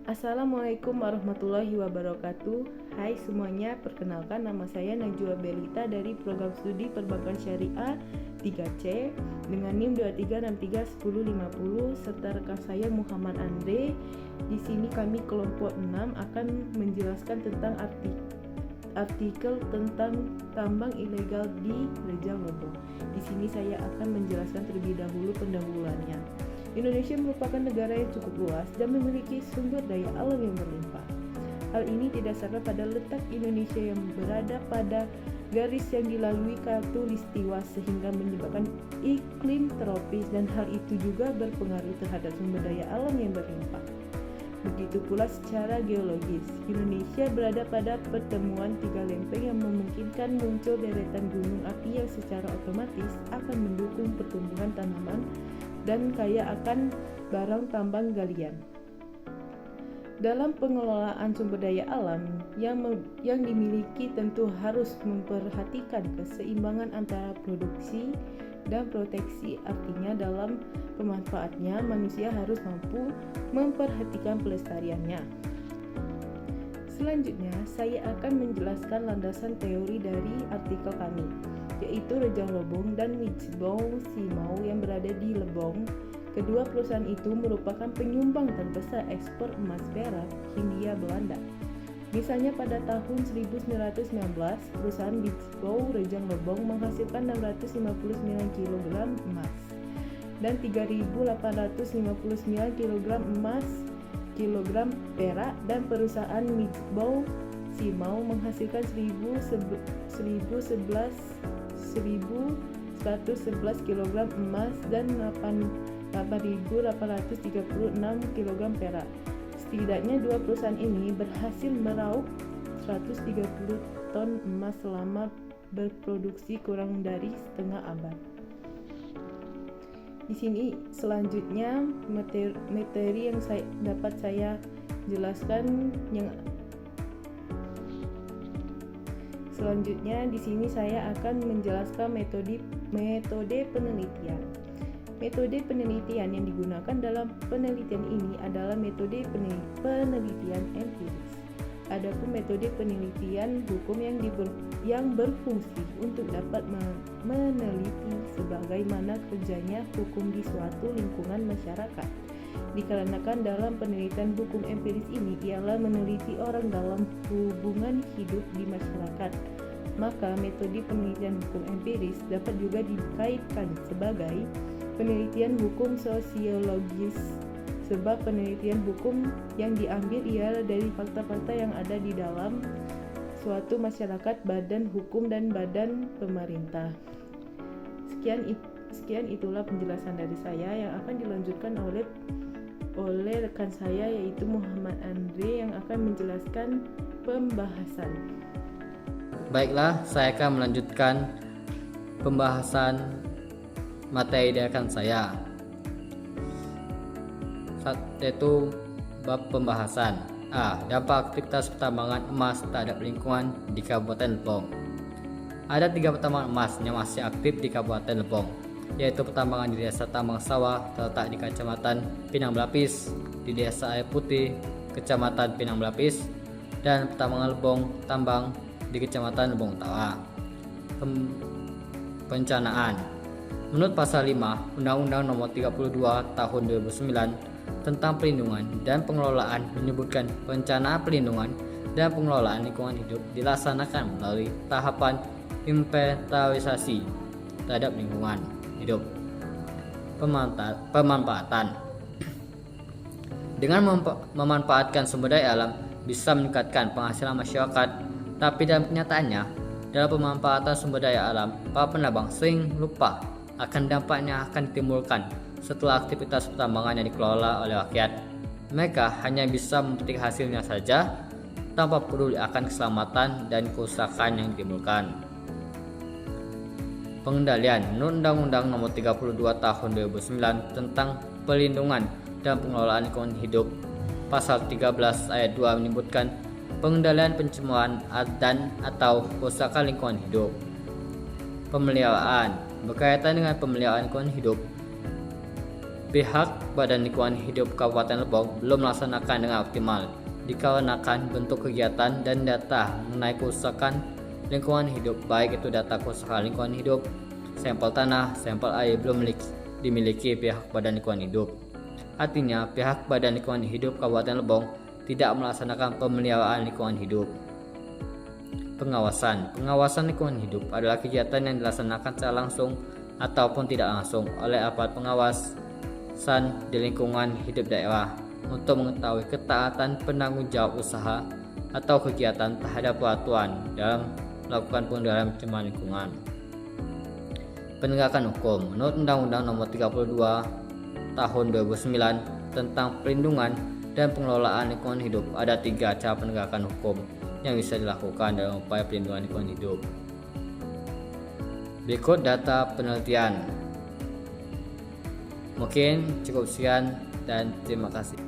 Assalamualaikum warahmatullahi wabarakatuh. Hai semuanya, perkenalkan nama saya Najwa Belita dari Program Studi Perbankan Syariah 3C dengan NIM 23631050 serta rekan saya Muhammad Andre. Di sini kami kelompok 6 akan menjelaskan tentang artikel tentang tambang ilegal di Rejang Lebong. Di sini saya akan menjelaskan terlebih dahulu pendahuluannya. Indonesia merupakan negara yang cukup luas dan memiliki sumber daya alam yang berlimpah. Hal ini didasarkan pada letak Indonesia yang berada pada garis yang dilalui khatulistiwa sehingga menyebabkan iklim tropis, dan hal itu juga berpengaruh terhadap sumber daya alam yang berlimpah. Begitu pula secara geologis, Indonesia berada pada pertemuan tiga lempeng yang memungkinkan muncul deretan gunung api yang secara otomatis akan mendukung pertumbuhan tanaman dan kaya akan barang tambang galian. Dalam pengelolaan sumber daya alam yang dimiliki tentu harus memperhatikan keseimbangan antara produksi dan proteksi. Artinya dalam pemanfaatnya manusia harus mampu memperhatikan pelestariannya. Selanjutnya saya akan menjelaskan landasan teori dari artikel kami, yaitu Rejang Lebong dan Witchbow Simau yang berada di Lebong. Kedua perusahaan itu merupakan penyumbang terbesar ekspor emas perak Hindia Belanda. Misalnya pada tahun 1919, perusahaan Witchbow Rejang Lebong menghasilkan 659 kg emas dan 3.859 kg emas kilogram perak, dan perusahaan Witchbow Simau menghasilkan 1.111 kg emas dan 8.836 kg perak. Setidaknya dua perusahaan ini berhasil meraup 130 ton emas selama berproduksi kurang dari setengah abad. Di sini selanjutnya materi yang dapat saya jelaskan yang selanjutnya di sini saya akan menjelaskan metode penelitian. Metode penelitian yang digunakan dalam penelitian ini adalah metode penelitian empiris. Adapun metode penelitian hukum yang berfungsi untuk dapat meneliti sebagaimana kerjanya hukum di suatu lingkungan masyarakat. Dikarenakan dalam penelitian hukum empiris ini ialah meneliti orang dalam hubungan hidup di masyarakat, maka metode penelitian hukum empiris dapat juga dikaitkan sebagai penelitian hukum sosiologis, sebab penelitian hukum yang diambil ialah dari fakta-fakta yang ada di dalam suatu masyarakat, badan hukum dan badan pemerintah. Sekian itulah penjelasan dari saya yang akan dilanjutkan oleh rekan saya, yaitu Muhammad Andre, yang akan menjelaskan pembahasan. Baiklah, saya akan melanjutkan pembahasan materi dari rekan saya, yaitu bab pembahasan dampak aktivitas pertambangan emas terhadap lingkungan di Kabupaten Lebong. Ada 3 pertambangan emas yang masih aktif di Kabupaten Lebong, yaitu pertambangan di Desa Tambang Sawah terletak di Kecamatan Pinang Belapis, di Desa Air Putih, Kecamatan Pinang Belapis, dan pertambangan Lebong Tambang di Kecamatan Lebong Utara. Perencanaan. Menurut Pasal 5 Undang-Undang Nomor 32 Tahun 2009 tentang Perlindungan dan Pengelolaan menyebutkan perencanaan perlindungan dan pengelolaan lingkungan hidup dilaksanakan melalui tahapan inventarisasi terhadap lingkungan hidup. Pemanfaatan. Dengan memanfaatkan sumber daya alam bisa meningkatkan penghasilan masyarakat, tapi dalam kenyataannya dalam pemanfaatan sumber daya alam, para penambang sering lupa akan dampaknya akan ditimbulkan setelah aktivitas pertambangan yang dikelola oleh rakyat. Mereka hanya bisa memetik hasilnya saja tanpa peduli akan keselamatan dan kerusakan yang ditimbulkan. Pengendalian. Menurut Undang-Undang Nomor 32 Tahun 2009 tentang Perlindungan dan Pengelolaan Lingkungan Hidup, Pasal 13 ayat 2 menyebutkan pengendalian pencemaran dan atau kerusakan lingkungan hidup. Pemeliharaan. Berkaitan dengan pemeliharaan lingkungan hidup, Pihak Badan Lingkungan Hidup Kabupaten Lebong belum melaksanakan dengan optimal dikarenakan bentuk kegiatan dan data mengenai kerusakan lingkungan hidup, baik itu data kerusakan lingkungan hidup, sampel tanah, sampel air belum dimiliki pihak Badan Lingkungan Hidup. Artinya, pihak Badan Lingkungan Hidup Kabupaten Lebong tidak melaksanakan pemeliharaan lingkungan hidup. Pengawasan lingkungan hidup adalah kegiatan yang dilaksanakan secara langsung ataupun tidak langsung oleh aparat pengawasan di lingkungan hidup daerah untuk mengetahui ketaatan penanggung jawab usaha atau kegiatan terhadap peraturan dalam melakukan pengendalian pencemaran lingkungan. Penegakan hukum. Menurut Undang-Undang Nomor 32 Tahun 2009 tentang Perlindungan dan Pengelolaan Lingkungan Hidup, ada 3 cara penegakan hukum yang bisa dilakukan dalam upaya perlindungan lingkungan hidup. Berikut data penelitian. Mungkin cukup sekian dan terima kasih.